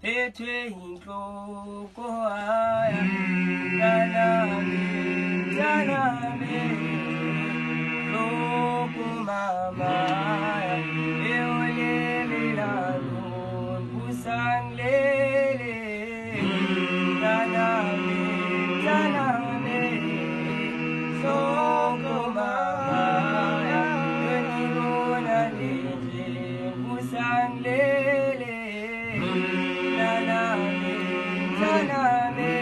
Ete inhloko haya Taname Loko mama Eolele lalun Pusang lele Taname Loko mama Ganimona lele Pusang lele Taname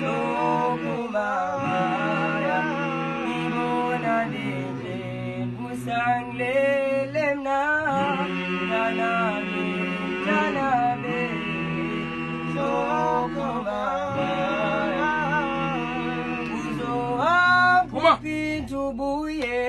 Loko mama Ganimona lele Pusang lele Taname Loko mama Puzo hapo pintubuye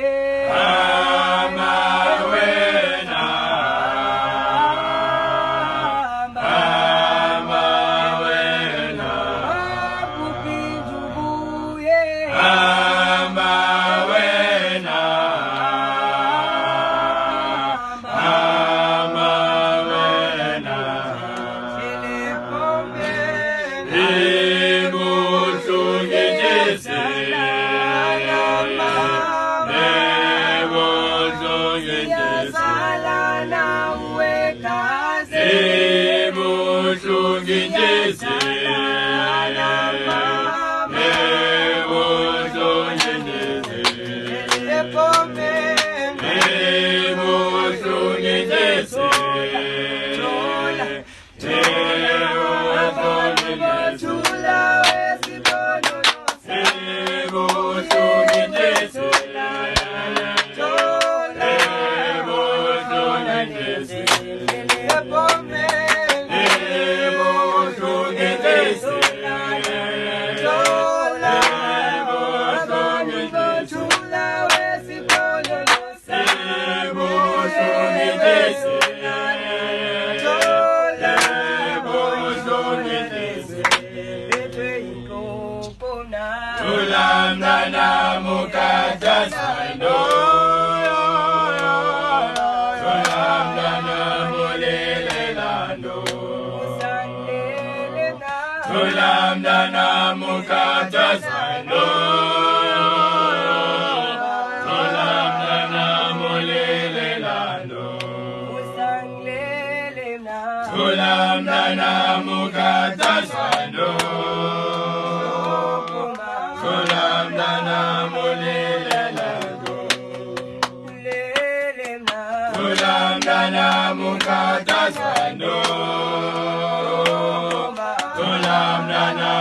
Tulam dana